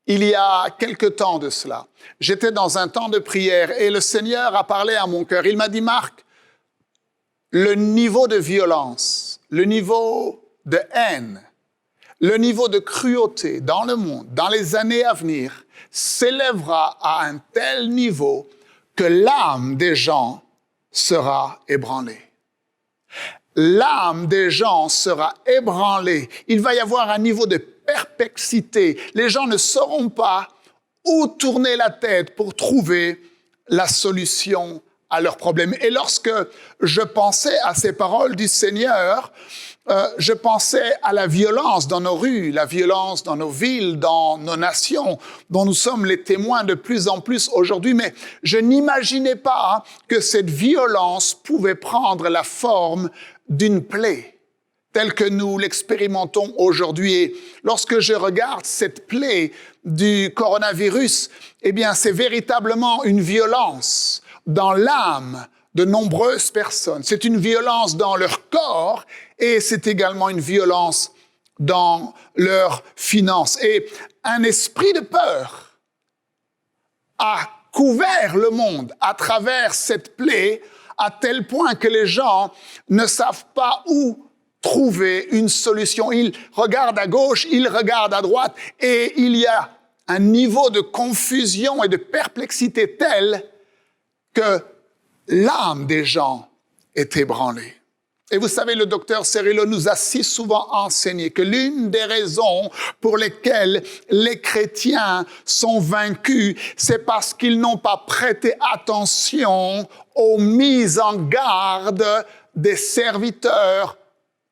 il y a quelque temps de cela, j'étais dans un temps de prière et le Seigneur a parlé à mon cœur. Il m'a dit, Marc, le niveau de violence, le niveau de haine, le niveau de cruauté dans le monde, dans les années à venir, s'élèvera à un tel niveau que l'âme des gens sera ébranlée. L'âme des gens sera ébranlée. Il va y avoir un niveau de perplexité. Les gens ne sauront pas où tourner la tête pour trouver la solution à leurs problèmes. Et lorsque je pensais à ces paroles du Seigneur, je pensais à la violence dans nos rues, la violence dans nos villes, dans nos nations, dont nous sommes les témoins de plus en plus aujourd'hui. Mais je n'imaginais pas que cette violence pouvait prendre la forme d'une plaie, telle que nous l'expérimentons aujourd'hui. Et lorsque je regarde cette plaie du coronavirus, eh bien, c'est véritablement une violence dans l'âme de nombreuses personnes. C'est une violence dans leur corps et c'est également une violence dans leurs finances. Et un esprit de peur a couvert le monde à travers cette plaie à tel point que les gens ne savent pas où trouver une solution. Ils regardent à gauche, ils regardent à droite et il y a un niveau de confusion et de perplexité tel que l'âme des gens est ébranlée. Et vous savez, le docteur Cerullo nous a si souvent enseigné que l'une des raisons pour lesquelles les chrétiens sont vaincus, c'est parce qu'ils n'ont pas prêté attention aux mises en garde des serviteurs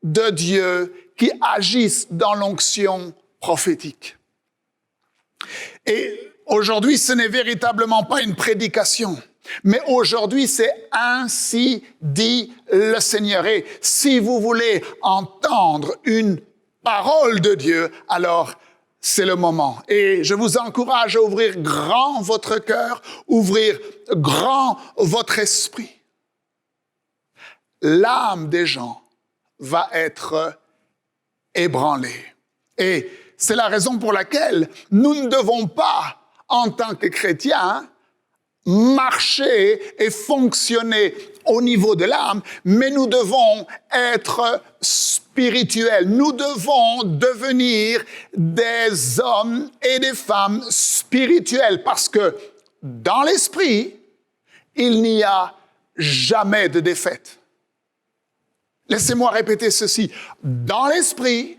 de Dieu qui agissent dans l'onction prophétique. Et aujourd'hui, ce n'est véritablement pas une prédication. Mais aujourd'hui, c'est ainsi dit le Seigneur. Et si vous voulez entendre une parole de Dieu, alors c'est le moment. Et je vous encourage à ouvrir grand votre cœur, ouvrir grand votre esprit. L'âme des gens va être ébranlée. Et c'est la raison pour laquelle nous ne devons pas, en tant que chrétiens, marcher et fonctionner au niveau de l'âme, mais nous devons être spirituels. Nous devons devenir des hommes et des femmes spirituels parce que dans l'esprit, il n'y a jamais de défaite. Laissez-moi répéter ceci. Dans l'esprit,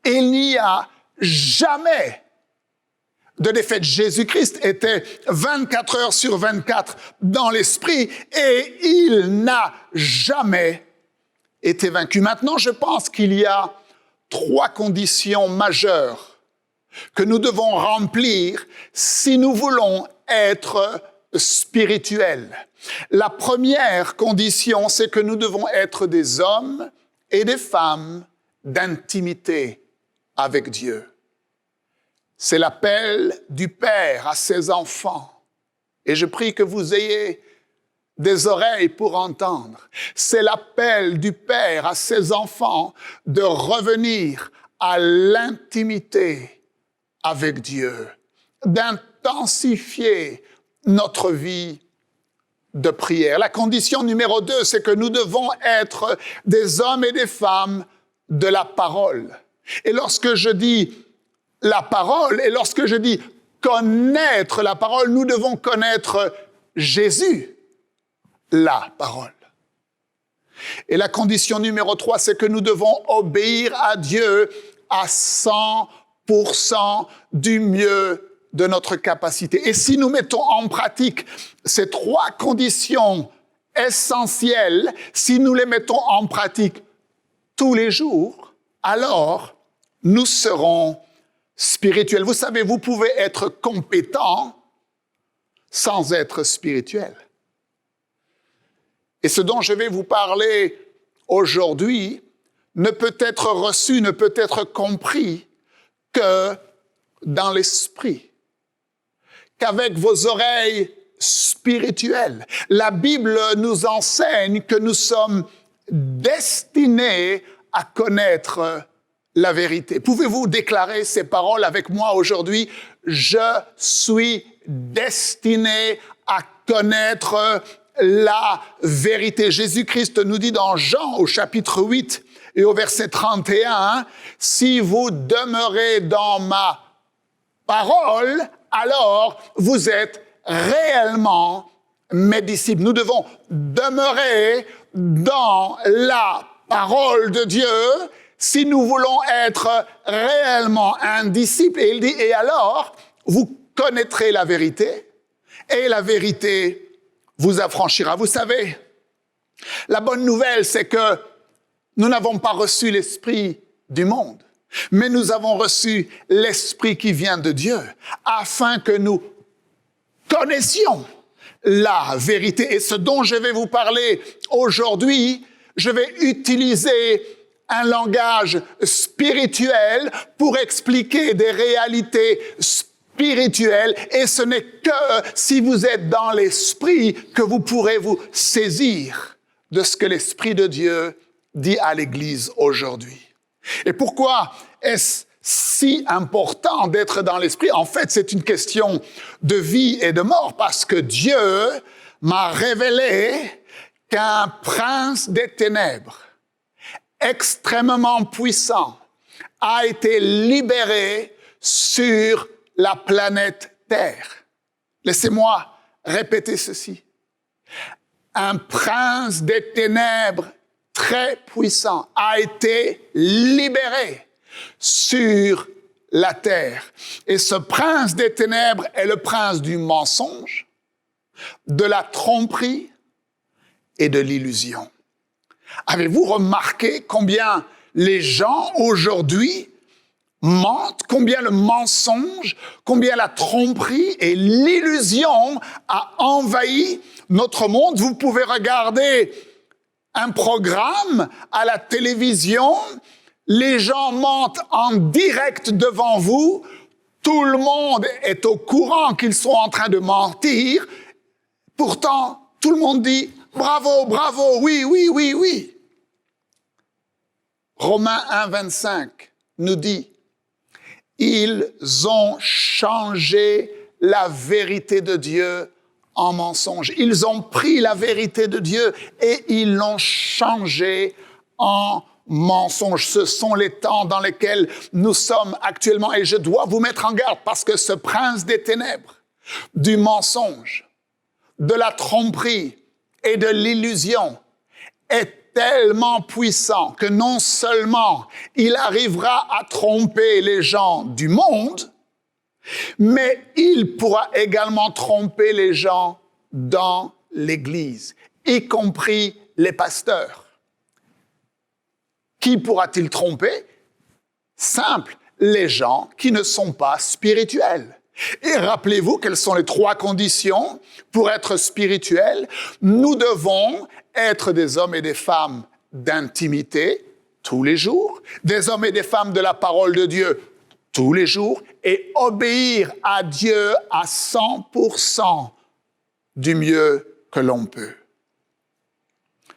il n'y a jamais de défaite. Jésus-Christ était 24 heures sur 24 dans l'esprit et il n'a jamais été vaincu. Maintenant, je pense qu'il y a 3 conditions majeures que nous devons remplir si nous voulons être spirituels. La première condition, c'est que nous devons être des hommes et des femmes d'intimité avec Dieu. C'est l'appel du Père à ses enfants. Et je prie que vous ayez des oreilles pour entendre. C'est l'appel du Père à ses enfants de revenir à l'intimité avec Dieu, d'intensifier notre vie de prière. La condition numéro 2, c'est que nous devons être des hommes et des femmes de la parole. Et lorsque je dis la parole, et lorsque je dis connaître la parole, nous devons connaître Jésus, la parole. Et la condition numéro 3, c'est que nous devons obéir à Dieu à 100% du mieux de notre capacité. Et si nous mettons en pratique ces 3 conditions essentielles, si nous les mettons en pratique tous les jours, alors nous serons spirituel. Vous savez, vous pouvez être compétent sans être spirituel. Et ce dont je vais vous parler aujourd'hui ne peut être reçu, ne peut être compris que dans l'esprit, qu'avec vos oreilles spirituelles. La Bible nous enseigne que nous sommes destinés à connaître la vérité. Pouvez-vous déclarer ces paroles avec moi aujourd'hui? Je suis destiné à connaître la vérité. Jésus-Christ nous dit dans Jean au chapitre 8 et au verset 31, « Si vous demeurez dans ma parole, alors vous êtes réellement mes disciples. » Nous devons demeurer dans la parole de Dieu si nous voulons être réellement un disciple. Et il dit, et alors, vous connaîtrez la vérité, et la vérité vous affranchira. Vous savez, la bonne nouvelle, c'est que nous n'avons pas reçu l'esprit du monde, mais nous avons reçu l'esprit qui vient de Dieu, afin que nous connaissions la vérité. Et ce dont je vais vous parler aujourd'hui, je vais utiliser un langage spirituel pour expliquer des réalités spirituelles. Et ce n'est que si vous êtes dans l'esprit que vous pourrez vous saisir de ce que l'Esprit de Dieu dit à l'Église aujourd'hui. Et pourquoi est-ce si important d'être dans l'esprit? En fait, c'est une question de vie et de mort, parce que Dieu m'a révélé qu'un prince des ténèbres, extrêmement puissant, a été libéré sur la planète Terre. Laissez-moi répéter ceci. Un prince des ténèbres très puissant a été libéré sur la terre. Et ce prince des ténèbres est le prince du mensonge, de la tromperie et de l'illusion. Avez-vous remarqué combien les gens aujourd'hui mentent, combien le mensonge, combien la tromperie et l'illusion a envahi notre monde? Vous pouvez regarder un programme à la télévision, les gens mentent en direct devant vous, tout le monde est au courant qu'ils sont en train de mentir, pourtant tout le monde dit « bravo, bravo, oui, oui, oui, oui ». Romains 1, 25 nous dit « Ils ont changé la vérité de Dieu en mensonge. Ils ont pris la vérité de Dieu et ils l'ont changée en mensonge. » Ce sont les temps dans lesquels nous sommes actuellement. Et je dois vous mettre en garde parce que ce prince des ténèbres, du mensonge, de la tromperie et de l'illusion est tellement puissant que non seulement il arrivera à tromper les gens du monde, mais il pourra également tromper les gens dans l'Église, y compris les pasteurs. Qui pourra-t-il tromper? Simple, les gens qui ne sont pas spirituels. Et rappelez-vous quelles sont les 3 conditions pour être spirituels. Nous devons être des hommes et des femmes d'intimité tous les jours, des hommes et des femmes de la parole de Dieu tous les jours, et obéir à Dieu à 100% du mieux que l'on peut.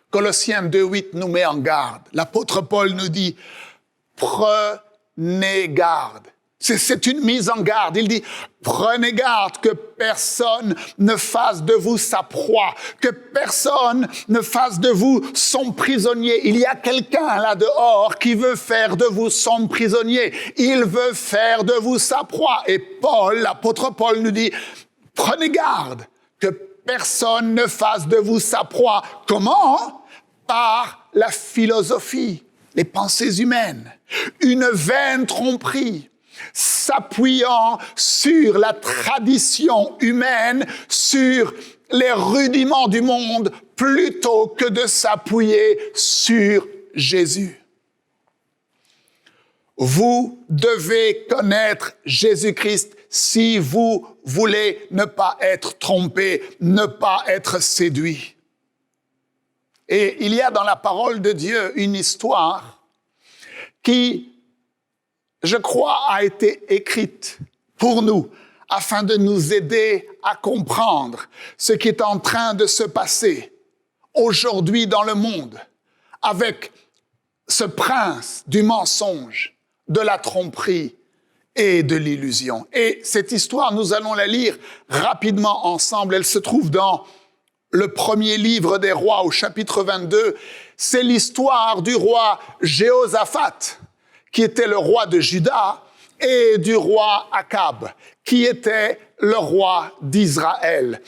Colossiens 2:8 nous met en garde. L'apôtre Paul nous dit « Prenez garde ». C'est une mise en garde. Il dit « Prenez garde que personne ne fasse de vous sa proie, que personne ne fasse de vous son prisonnier. » Il y a quelqu'un là dehors qui veut faire de vous son prisonnier. Il veut faire de vous sa proie. Et Paul, l'apôtre Paul nous dit « Prenez garde que personne ne fasse de vous sa proie. » Comment? Par la philosophie, les pensées humaines, une vaine tromperie, s'appuyant sur la tradition humaine, sur les rudiments du monde, plutôt que de s'appuyer sur Jésus. Vous devez connaître Jésus-Christ si vous voulez ne pas être trompé, ne pas être séduit. Et il y a dans la parole de Dieu une histoire qui, je crois, a été écrite pour nous, afin de nous aider à comprendre ce qui est en train de se passer aujourd'hui dans le monde, avec ce prince du mensonge, de la tromperie et de l'illusion. Et cette histoire, nous allons la lire rapidement ensemble. Elle se trouve dans le premier livre des rois au chapitre 22. C'est l'histoire du roi Jéhoshaphat, qui était le roi de Juda, et du roi Akab, qui était le roi d'Israël.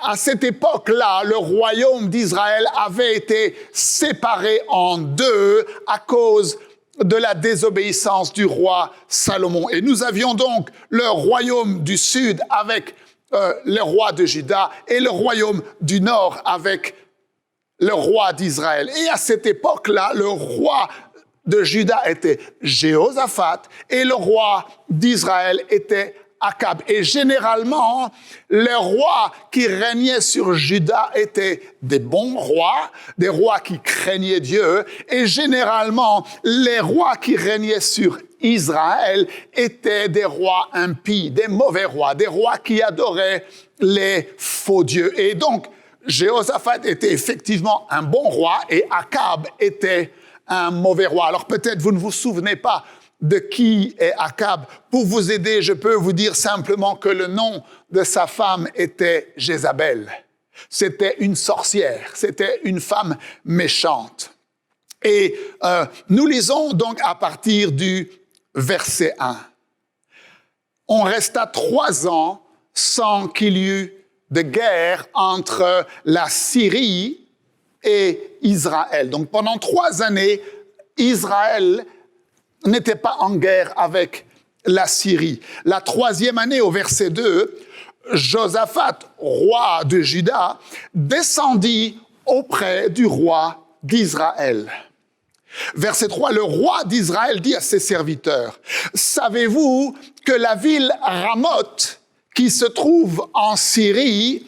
À cette époque-là, le royaume d'Israël avait été séparé en deux à cause de la désobéissance du roi Salomon. Et nous avions donc le royaume du sud avec le roi de Juda et le royaume du nord avec le roi d'Israël. Et à cette époque-là, le roi de Juda était Jéhoshaphat et le roi d'Israël était Akab. Et généralement, les rois qui régnaient sur Juda étaient des bons rois, des rois qui craignaient Dieu. Et généralement, les rois qui régnaient sur Israël étaient des rois impies, des mauvais rois, des rois qui adoraient les faux dieux. Et donc, Jéhoshaphat était effectivement un bon roi et Akab était un mauvais roi. Alors peut-être vous ne vous souvenez pas de qui est Akab. Pour vous aider, je peux vous dire simplement que le nom de sa femme était Jézabel. C'était une sorcière, c'était une femme méchante. Et nous lisons donc à partir du verset 1. On resta 3 ans sans qu'il y eut de guerre entre la Syrie et Israël. Donc pendant 3 années, Israël n'était pas en guerre avec la Syrie. La 3e année, au verset 2, Josaphat, roi de Juda, descendit auprès du roi d'Israël. Verset 3, le roi d'Israël dit à ses serviteurs, « Savez-vous que la ville Ramoth, qui se trouve en Syrie,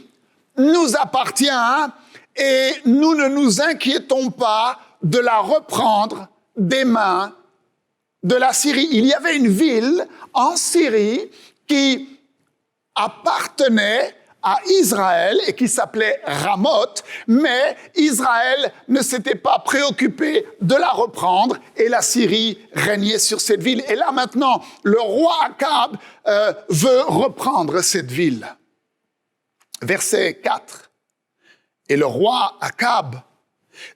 nous appartient et nous ne nous inquiétons pas de la reprendre des mains de la Syrie. » Il y avait une ville en Syrie qui appartenait à Israël et qui s'appelait Ramoth, mais Israël ne s'était pas préoccupé de la reprendre et la Syrie régnait sur cette ville. Et là maintenant, le roi Akab veut reprendre cette ville. Verset 4. Et le roi Akab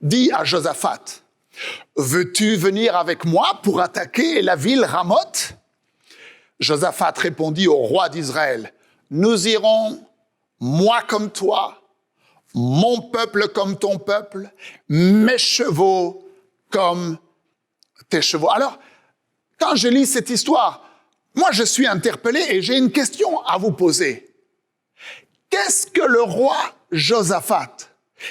dit à Josaphat, « Veux-tu venir avec moi pour attaquer la ville Ramoth ?» Josaphat répondit au roi d'Israël, « Nous irons, moi comme toi, mon peuple comme ton peuple, mes chevaux comme tes chevaux. » Alors, quand je lis cette histoire, moi je suis interpellé et j'ai une question à vous poser. Qu'est-ce que le roi Josaphat,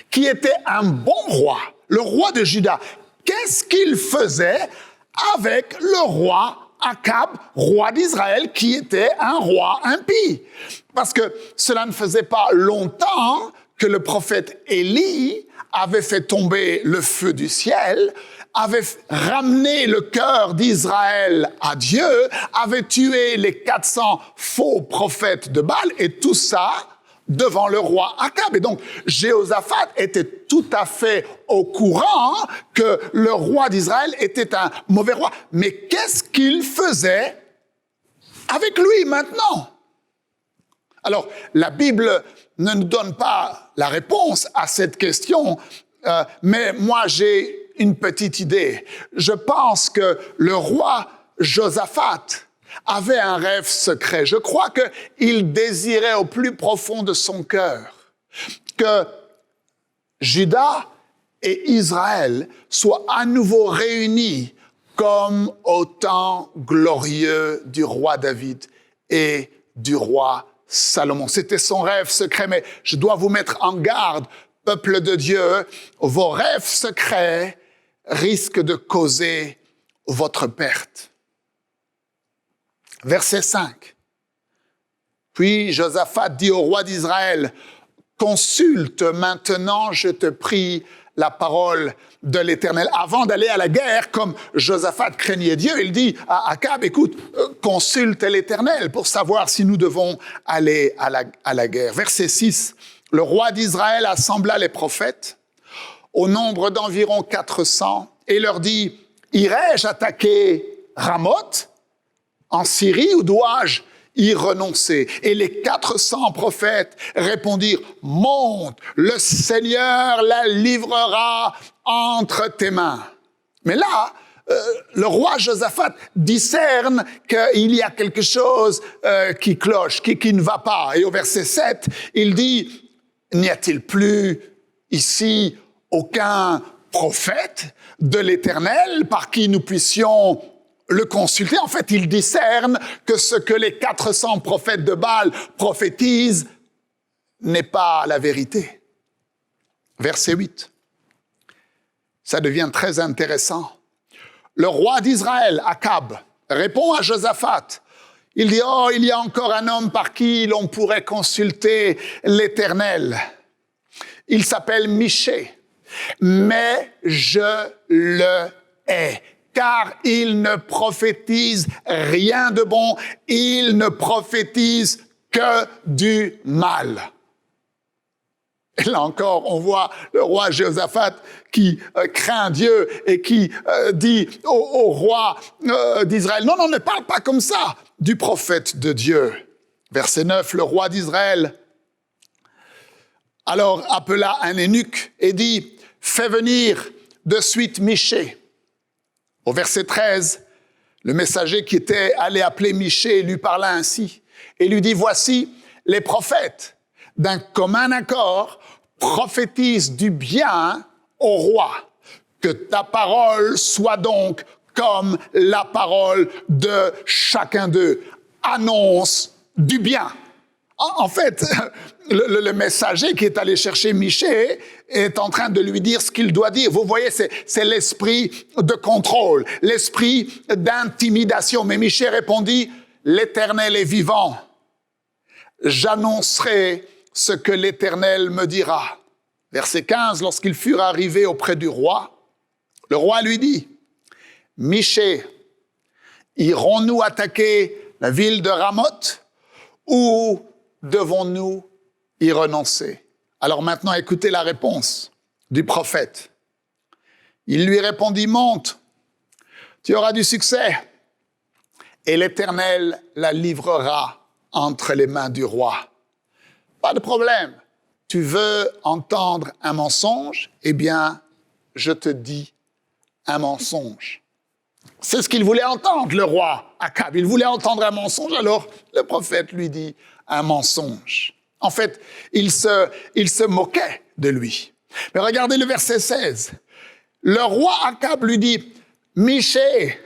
qui était un bon roi, le roi de Juda, qu'est-ce qu'il faisait avec le roi Akab, roi d'Israël, qui était un roi impie? Parce que cela ne faisait pas longtemps que le prophète Élie avait fait tomber le feu du ciel, avait ramené le cœur d'Israël à Dieu, avait tué les 400 faux prophètes de Baal, et tout ça devant le roi Akab. Et donc, Jéhoshaphat était tout à fait au courant que le roi d'Israël était un mauvais roi. Mais qu'est-ce qu'il faisait avec lui maintenant? Alors, la Bible ne nous donne pas la réponse à cette question, mais moi, j'ai une petite idée. Je pense que le roi Josaphat avait un rêve secret. Je crois qu'il désirait au plus profond de son cœur que Juda et Israël soient à nouveau réunis comme au temps glorieux du roi David et du roi Salomon. C'était son rêve secret, mais je dois vous mettre en garde, peuple de Dieu, vos rêves secrets risquent de causer votre perte. Verset 5. Puis Josaphat dit au roi d'Israël, « Consulte maintenant, je te prie, la parole de l'Éternel. » Avant d'aller à la guerre, comme Josaphat craignait Dieu, il dit à Akab, « Écoute, consulte l'Éternel pour savoir si nous devons aller à la guerre. » Verset 6. Le roi d'Israël assembla les prophètes au nombre d'environ 400 et leur dit, « Irai-je attaquer Ramoth en Syrie ou dois-je y renoncer? Et les 400 prophètes répondirent, monte, le Seigneur la livrera entre tes mains. Mais là, le roi Josaphat discerne qu'il y a quelque chose qui cloche, qui ne va pas. Et au verset 7, il dit, n'y a-t-il plus ici aucun prophète de l'Éternel par qui nous puissions le consulter? En fait, il discerne que ce que les 400 prophètes de Baal prophétisent n'est pas la vérité. Verset 8. Ça devient très intéressant. Le roi d'Israël, Akab, répond à Josaphat. Il dit, oh, il y a encore un homme par qui l'on pourrait consulter l'Éternel. Il s'appelle Michée, mais je le hais, car il ne prophétise rien de bon, il ne prophétise que du mal. Et là encore, on voit le roi Josaphat qui craint Dieu et qui dit au roi d'Israël, non, ne parle pas comme ça du prophète de Dieu. Verset 9, le roi d'Israël alors appela un eunuque et dit, fais venir de suite Michée. Au verset 13, le messager qui était allé appeler Michée lui parla ainsi et lui dit, voici les prophètes d'un commun accord prophétisent du bien au roi. Que ta parole soit donc comme la parole de chacun d'eux. Annonce du bien. En fait, le messager qui est allé chercher Michée est en train de lui dire ce qu'il doit dire. Vous voyez, c'est l'esprit de contrôle, l'esprit d'intimidation. Mais Michée répondit, l'Éternel est vivant. J'annoncerai ce que l'Éternel me dira. Verset 15, lorsqu'ils furent arrivés auprès du roi, le roi lui dit, Michée, irons-nous attaquer la ville de Ramoth ou devons-nous y renoncer? Alors maintenant, écoutez la réponse du prophète. Il lui répondit, monte, tu auras du succès et l'Éternel la livrera entre les mains du roi. Pas de problème. Tu veux entendre un mensonge? Eh bien, je te dis un mensonge. C'est ce qu'il voulait entendre, le roi Akab. Il voulait entendre un mensonge, alors le prophète lui dit un mensonge. En fait, il se moquait de lui. Mais regardez le verset 16. Le roi Akab lui dit, Michée,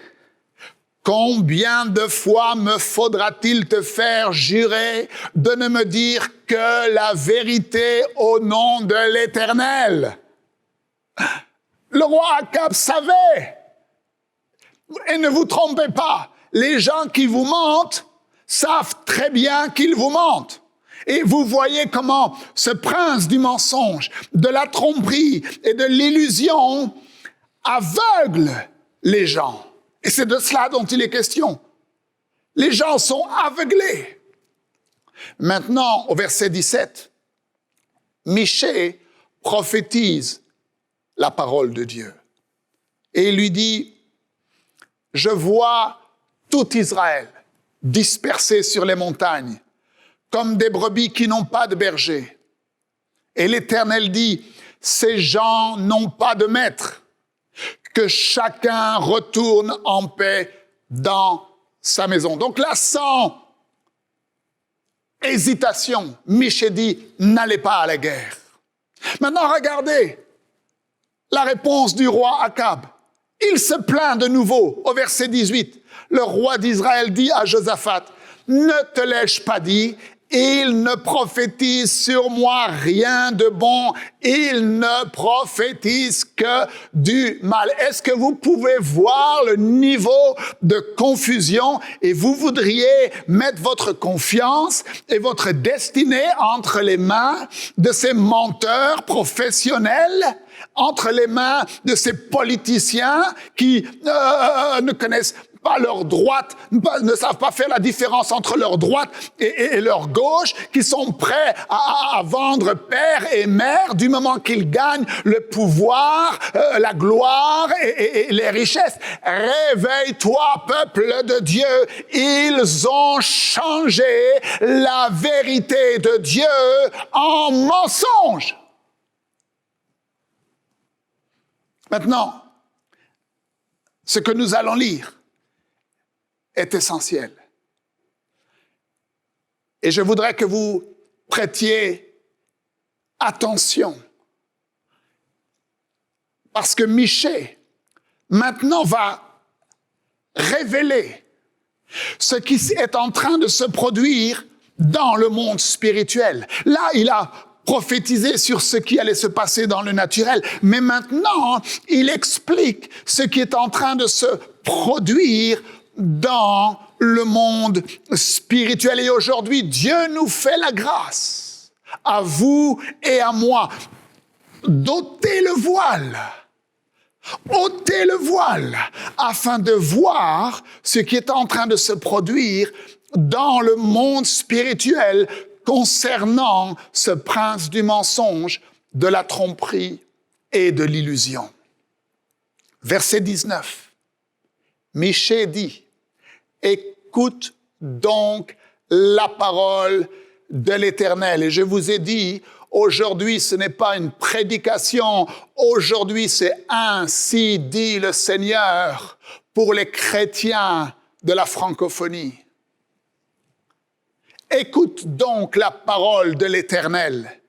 combien de fois me faudra-t-il te faire jurer de ne me dire que la vérité au nom de l'Éternel? Le roi Akab savait. Et ne vous trompez pas, les gens qui vous mentent savent très bien qu'ils vous mentent. Et vous voyez comment ce prince du mensonge, de la tromperie et de l'illusion aveugle les gens. Et c'est de cela dont il est question. Les gens sont aveuglés. Maintenant, au verset 17, Michée prophétise la parole de Dieu. Et il lui dit, je vois tout Israël dispersé sur les montagnes, comme des brebis qui n'ont pas de berger. Et l'Éternel dit, ces gens n'ont pas de maître, que chacun retourne en paix dans sa maison. Donc là, sans hésitation, Michée dit, n'allez pas à la guerre. Maintenant, regardez la réponse du roi Akab. Il se plaint de nouveau au verset 18. Le roi d'Israël dit à Josaphat, ne te l'ai-je pas dit, il ne prophétise sur moi rien de bon, il ne prophétise que du mal. Est-ce que vous pouvez voir le niveau de confusion et vous voudriez mettre votre confiance et votre destinée entre les mains de ces menteurs professionnels, entre les mains de ces politiciens qui ne connaissent pas leur droite, ne savent pas faire la différence entre leur droite et leur gauche, qui sont prêts à vendre père et mère du moment qu'ils gagnent le pouvoir, la gloire et les richesses. Réveille-toi, peuple de Dieu. Ils ont changé la vérité de Dieu en mensonge. Maintenant, ce que nous allons lire est essentiel. Et je voudrais que vous prêtiez attention. Parce que Michée, maintenant, va révéler ce qui est en train de se produire dans le monde spirituel. Là, il a prophétisé sur ce qui allait se passer dans le naturel. Mais maintenant, il explique ce qui est en train de se produire dans le monde spirituel. Et aujourd'hui, Dieu nous fait la grâce, à vous et à moi, d'ôter le voile. Ôtez le voile afin de voir ce qui est en train de se produire dans le monde spirituel concernant ce prince du mensonge, de la tromperie et de l'illusion. Verset 19. Michée dit, « Écoute donc la parole de l'Éternel. » Et je vous ai dit, aujourd'hui, ce n'est pas une prédication. Aujourd'hui, c'est ainsi dit le Seigneur pour les chrétiens de la francophonie. Écoute donc la parole de l'Éternel.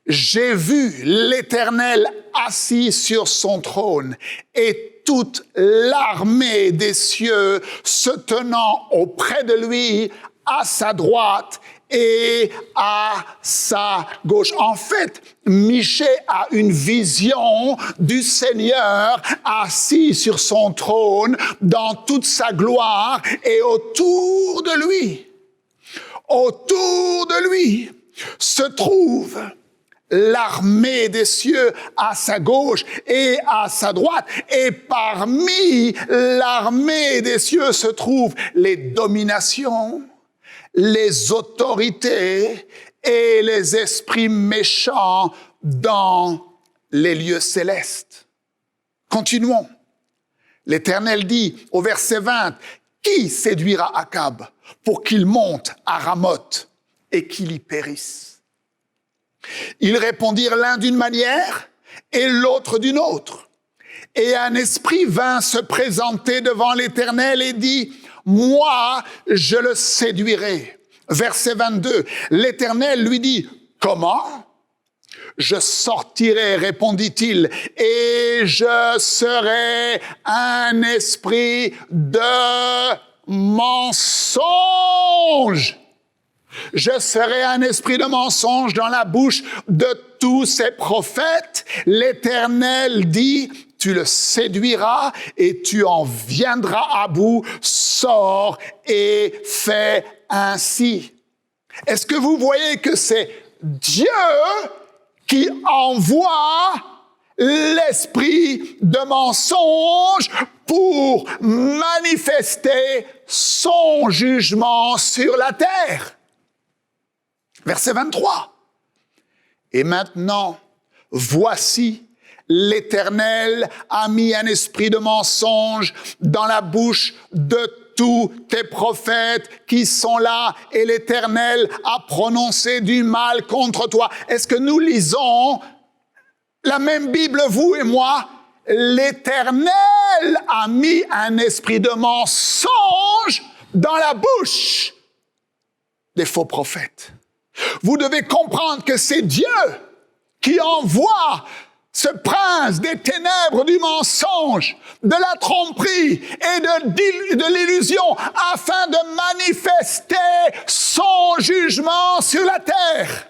J'ai vu l'Éternel assis sur son trône et toute l'armée des cieux se tenant auprès de lui à sa droite et à sa gauche. En fait, Michée a une vision du Seigneur assis sur son trône dans toute sa gloire et autour de lui se trouve l'armée des cieux à sa gauche et à sa droite. Et parmi l'armée des cieux se trouvent les dominations, les autorités et les esprits méchants dans les lieux célestes. Continuons. L'Éternel dit au verset 20, « Qui séduira Akab pour qu'il monte à Ramoth et qu'il y périsse ?» Ils répondirent l'un d'une manière et l'autre d'une autre. Et un esprit vint se présenter devant l'Éternel et dit, « Moi, je le séduirai. » Verset 22, l'Éternel lui dit, « Comment ? » « Je sortirai, répondit-il, et je serai un esprit de mensonge. Je serai un esprit de mensonge dans la bouche de tous ces prophètes. L'Éternel dit, tu le séduiras et tu en viendras à bout. Sors et fais ainsi. Est-ce que vous voyez que c'est Dieu qui envoie l'esprit de mensonge pour manifester son jugement sur la terre? Verset 23. Et maintenant, voici, l'Éternel a mis un esprit de mensonge dans la bouche de tous tes prophètes qui sont là, et l'Éternel a prononcé du mal contre toi. Est-ce que nous lisons la même Bible, vous et moi? L'Éternel a mis un esprit de mensonge dans la bouche des faux prophètes. Vous devez comprendre que c'est Dieu qui envoie ce prince des ténèbres du mensonge, de la tromperie et de l'illusion afin de manifester son jugement sur la terre.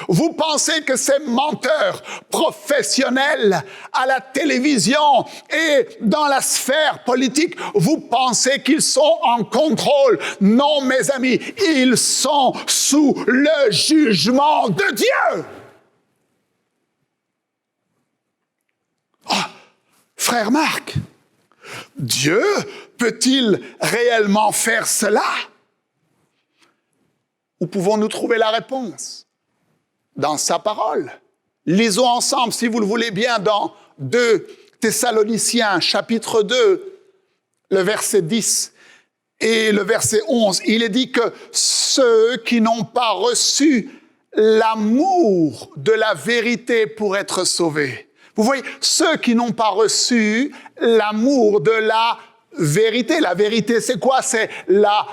Vous pensez que ces menteurs professionnels à la télévision et dans la sphère politique, vous pensez qu'ils sont en contrôle? Non, mes amis, ils sont sous le jugement de Dieu. Oh, frère Marc, Dieu peut-il réellement faire cela? Où pouvons-nous trouver la réponse? Dans sa parole. Lisons ensemble, si vous le voulez bien, dans 2 Thessaloniciens, chapitre 2, le verset 10 et le verset 11. Il est dit que ceux qui n'ont pas reçu l'amour de la vérité pour être sauvés. Vous voyez, ceux qui n'ont pas reçu l'amour de la vérité. La vérité, c'est quoi? C'est la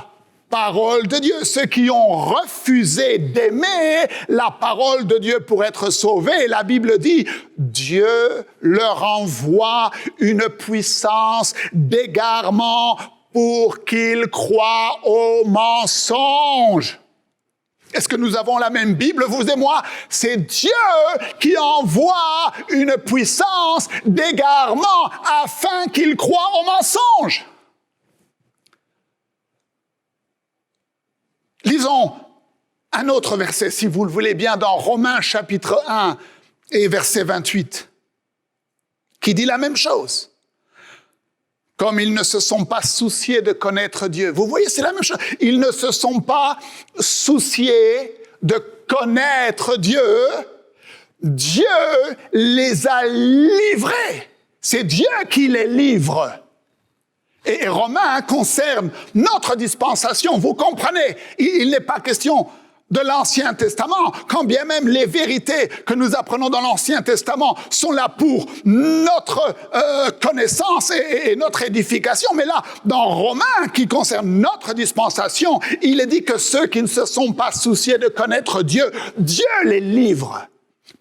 parole de Dieu. Ceux qui ont refusé d'aimer la parole de Dieu pour être sauvés, la Bible dit, Dieu leur envoie une puissance d'égarement pour qu'ils croient au mensonge. Est-ce que nous avons la même Bible, vous et moi? C'est Dieu qui envoie une puissance d'égarement afin qu'ils croient au mensonge. Lisons un autre verset, si vous le voulez bien, dans Romains chapitre 1 et verset 28, qui dit la même chose. Comme ils ne se sont pas souciés de connaître Dieu. Vous voyez, c'est la même chose. Ils ne se sont pas souciés de connaître Dieu. Dieu les a livrés. C'est Dieu qui les livre. Et Romains concerne notre dispensation. Vous comprenez, il n'est pas question de l'Ancien Testament, quand bien même les vérités que nous apprenons dans l'Ancien Testament sont là pour notre connaissance et notre édification. Mais là, dans Romains, qui concerne notre dispensation, il est dit que ceux qui ne se sont pas souciés de connaître Dieu, Dieu les livre.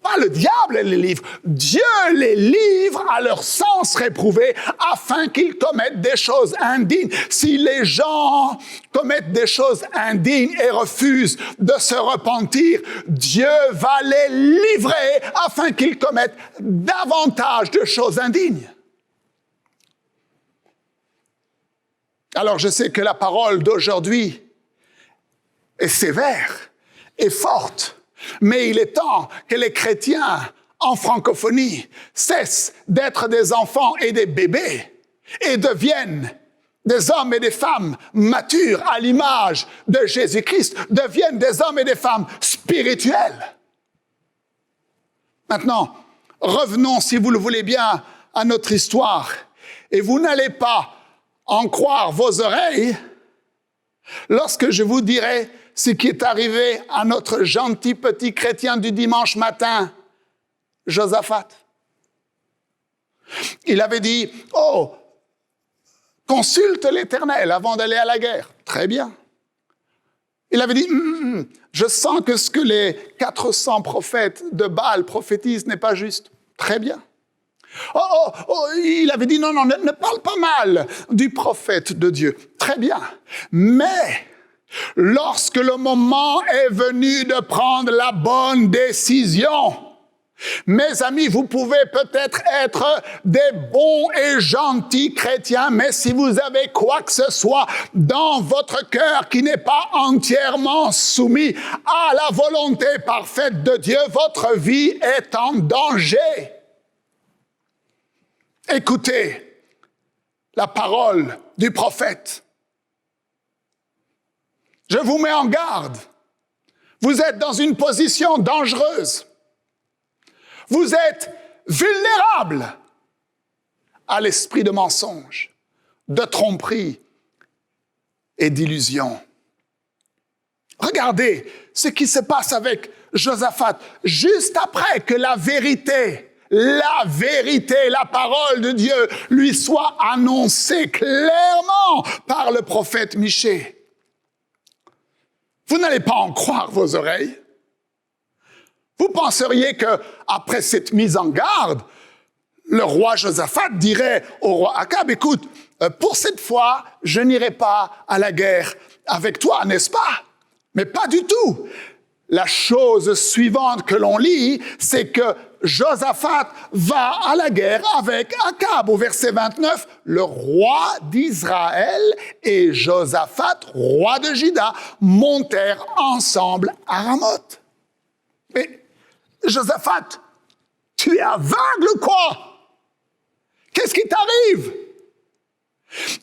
Pas le diable les livre, Dieu les livre à leur sens réprouvé afin qu'ils commettent des choses indignes. Si les gens commettent des choses indignes et refusent de se repentir, Dieu va les livrer afin qu'ils commettent davantage de choses indignes. Alors je sais que la parole d'aujourd'hui est sévère et forte. Mais il est temps que les chrétiens en francophonie cessent d'être des enfants et des bébés et deviennent des hommes et des femmes matures à l'image de Jésus-Christ, deviennent des hommes et des femmes spirituels. Maintenant, revenons, si vous le voulez bien, à notre histoire. Et vous n'allez pas en croire vos oreilles lorsque je vous dirai ce qui est arrivé à notre gentil petit chrétien du dimanche matin, Josaphat. Il avait dit, « Oh, consulte l'Éternel avant d'aller à la guerre. » Très bien. Il avait dit, « Je sens que ce que les 400 prophètes de Baal prophétisent n'est pas juste. » Très bien. Il avait dit, « Non, ne parle pas mal du prophète de Dieu. » Très bien. Mais lorsque le moment est venu de prendre la bonne décision, mes amis, vous pouvez peut-être être des bons et gentils chrétiens, mais si vous avez quoi que ce soit dans votre cœur qui n'est pas entièrement soumis à la volonté parfaite de Dieu, votre vie est en danger. Écoutez la parole du prophète. Je vous mets en garde. Vous êtes dans une position dangereuse. Vous êtes vulnérable à l'esprit de mensonge, de tromperie et d'illusion. Regardez ce qui se passe avec Josaphat juste après que la vérité, la parole de Dieu lui soit annoncée clairement par le prophète Michée. Vous n'allez pas en croire vos oreilles. Vous penseriez que après cette mise en garde, le roi Josaphat dirait au roi Akab, « Écoute, pour cette fois, je n'irai pas à la guerre avec toi, n'est-ce pas? » Mais pas du tout. La chose suivante que l'on lit, c'est que Josaphat va à la guerre avec Akab. Au verset 29, le roi d'Israël et Josaphat, roi de Juda, montèrent ensemble à Ramoth. Mais Josaphat, tu es aveugle ou quoi? Qu'est-ce qui t'arrive?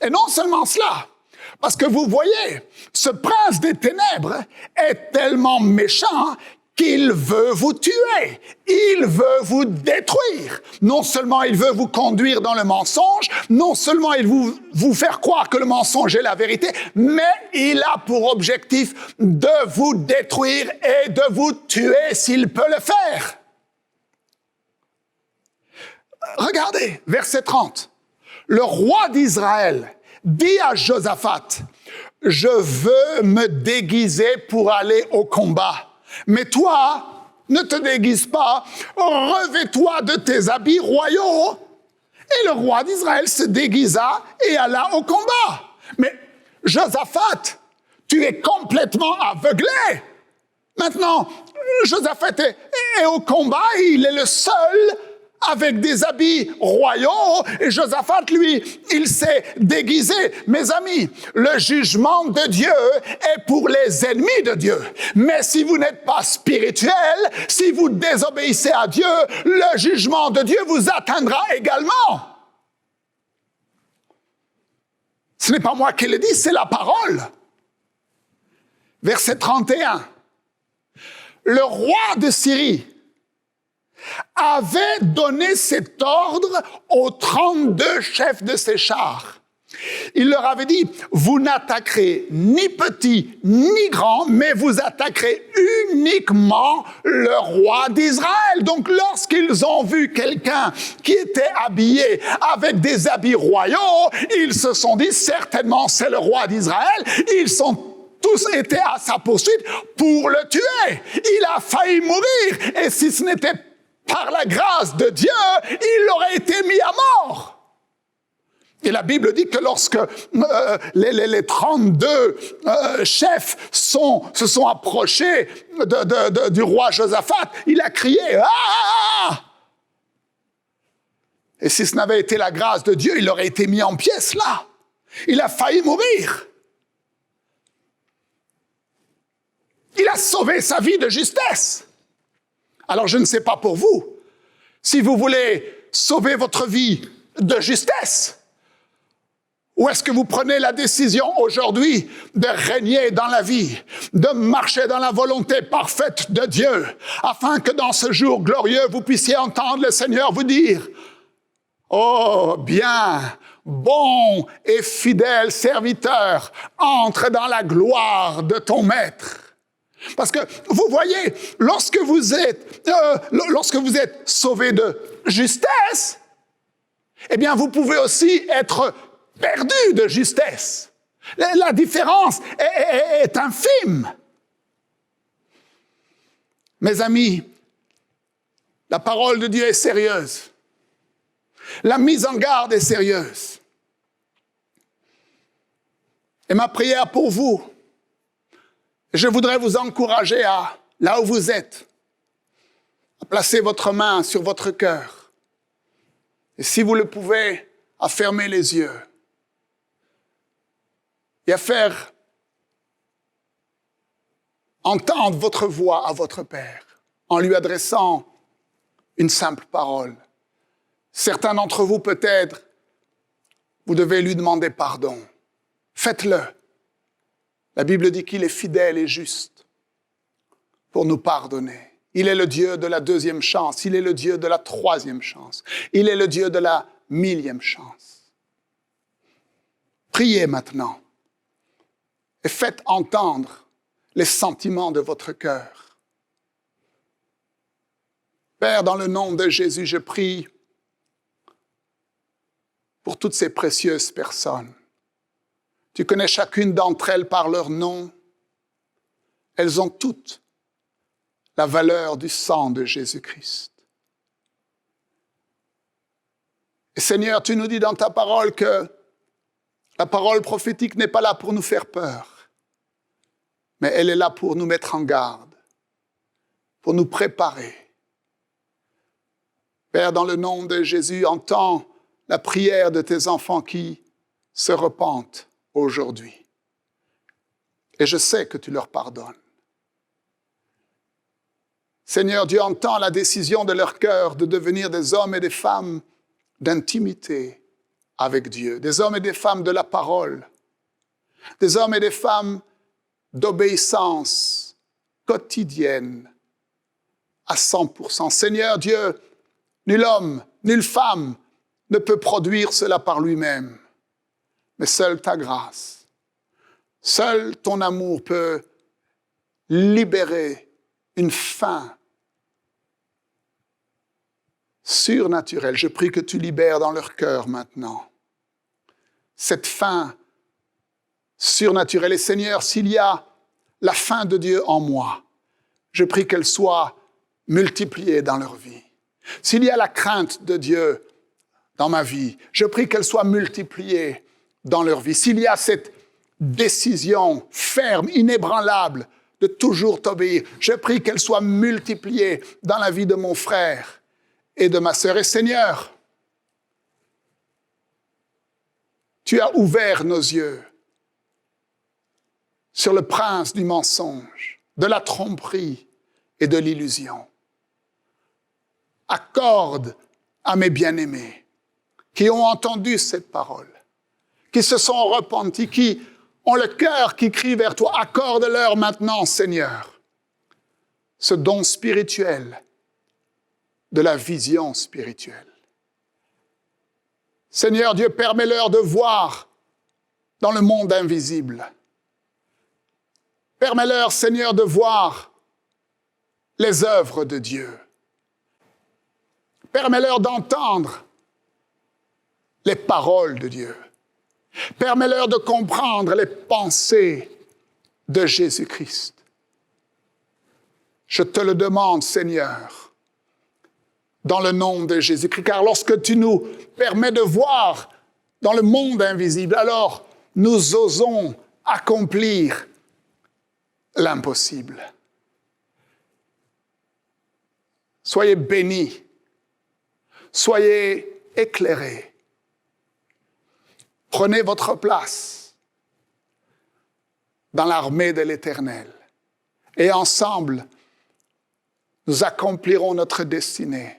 Et non seulement cela, parce que vous voyez, ce prince des ténèbres est tellement méchant qu'il veut vous tuer, il veut vous détruire. Non seulement il veut vous conduire dans le mensonge, non seulement il veut vous faire croire que le mensonge est la vérité, mais il a pour objectif de vous détruire et de vous tuer s'il peut le faire. Regardez, verset 30. Le roi d'Israël dit à Josaphat, « Je veux me déguiser pour aller au combat. Mais toi, ne te déguise pas, revêt-toi de tes habits royaux. » Et le roi d'Israël se déguisa et alla au combat. Mais Josaphat, tu es complètement aveuglé. Maintenant, Josaphat est au combat, il est le seul avec des habits royaux, et Josaphat, lui, il s'est déguisé. Mes amis, le jugement de Dieu est pour les ennemis de Dieu. Mais si vous n'êtes pas spirituel, si vous désobéissez à Dieu, le jugement de Dieu vous atteindra également. Ce n'est pas moi qui le dis, c'est la parole. Verset 31. Le roi de Syrie avait donné cet ordre aux 32 chefs de ses chars. Il leur avait dit, vous n'attaquerez ni petit ni grand, mais vous attaquerez uniquement le roi d'Israël. Donc lorsqu'ils ont vu quelqu'un qui était habillé avec des habits royaux, ils se sont dit, certainement c'est le roi d'Israël. Ils sont tous été à sa poursuite pour le tuer. Il a failli mourir, et si ce n'était par la grâce de Dieu, il aurait été mis à mort. Et la Bible dit que lorsque les 32 chefs se sont approchés du roi Josaphat, il a crié « Ah !» Et si ce n'avait été la grâce de Dieu, il aurait été mis en pièces là. Il a failli mourir. Il a sauvé sa vie de justesse. Alors, je ne sais pas pour vous, si vous voulez sauver votre vie de justesse, ou est-ce que vous prenez la décision aujourd'hui de régner dans la vie, de marcher dans la volonté parfaite de Dieu, afin que dans ce jour glorieux, vous puissiez entendre le Seigneur vous dire « Oh, bien, bon et fidèle serviteur, entre dans la gloire de ton Maître. » Parce que, vous voyez, lorsque vous êtes sauvé de justesse, eh bien, vous pouvez aussi être perdu de justesse. La différence est infime. Mes amis, la parole de Dieu est sérieuse. La mise en garde est sérieuse. Et ma prière pour vous, je voudrais vous encourager là où vous êtes, à placer votre main sur votre cœur. Et si vous le pouvez, à fermer les yeux. Et à faire entendre votre voix à votre Père, en lui adressant une simple parole. Certains d'entre vous, peut-être, vous devez lui demander pardon. Faites-le. La Bible dit qu'il est fidèle et juste pour nous pardonner. Il est le Dieu de la 2e chance. Il est le Dieu de la 3e chance. Il est le Dieu de la 1000e chance. Priez maintenant et faites entendre les sentiments de votre cœur. Père, dans le nom de Jésus, je prie pour toutes ces précieuses personnes. Tu connais chacune d'entre elles par leur nom. Elles ont toutes la valeur du sang de Jésus-Christ. Et Seigneur, tu nous dis dans ta parole que la parole prophétique n'est pas là pour nous faire peur, mais elle est là pour nous mettre en garde, pour nous préparer. Père, dans le nom de Jésus, entends la prière de tes enfants qui se repentent aujourd'hui. Et je sais que tu leur pardonnes. Seigneur Dieu, entends la décision de leur cœur de devenir des hommes et des femmes d'intimité avec Dieu, des hommes et des femmes de la parole, des hommes et des femmes d'obéissance quotidienne à 100%. Seigneur Dieu, nul homme, nulle femme ne peut produire cela par lui-même, mais seule ta grâce, seul ton amour peut libérer une faim surnaturelle. Je prie que tu libères dans leur cœur maintenant cette faim surnaturelle. Et Seigneur, s'il y a la faim de Dieu en moi, je prie qu'elle soit multipliée dans leur vie. S'il y a la crainte de Dieu dans ma vie, je prie qu'elle soit multipliée dans leur vie. S'il y a cette décision ferme, inébranlable, de toujours t'obéir, je prie qu'elle soit multipliée dans la vie de mon frère et de ma sœur. Et Seigneur, tu as ouvert nos yeux sur le prince du mensonge, de la tromperie et de l'illusion. Accorde à mes bien-aimés qui ont entendu cette parole, qui se sont repentis, qui ont le cœur qui crie vers toi, accorde-leur maintenant, Seigneur, ce don spirituel de la vision spirituelle. Seigneur Dieu, permets-leur de voir dans le monde invisible. Permets-leur, Seigneur, de voir les œuvres de Dieu. Permets-leur d'entendre les paroles de Dieu. Permets-leur de comprendre les pensées de Jésus-Christ. Je te le demande, Seigneur, dans le nom de Jésus-Christ, car lorsque tu nous permets de voir dans le monde invisible, alors nous osons accomplir l'impossible. Soyez bénis, soyez éclairés. Prenez votre place dans l'armée de l'Éternel et ensemble, nous accomplirons notre destinée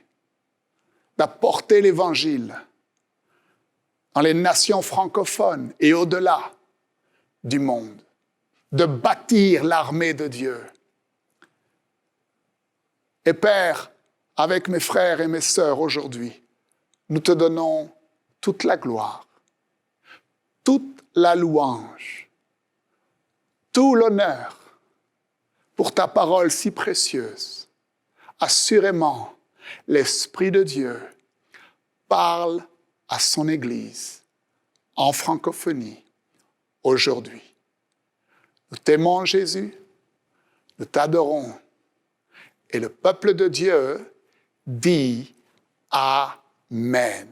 d'apporter l'Évangile dans les nations francophones et au-delà du monde, de bâtir l'armée de Dieu. Et Père, avec mes frères et mes sœurs aujourd'hui, nous te donnons toute la gloire, toute la louange, tout l'honneur pour ta parole si précieuse. Assurément, l'Esprit de Dieu parle à son Église en francophonie aujourd'hui. Nous t'aimons, Jésus, nous t'adorons. Et le peuple de Dieu dit Amen.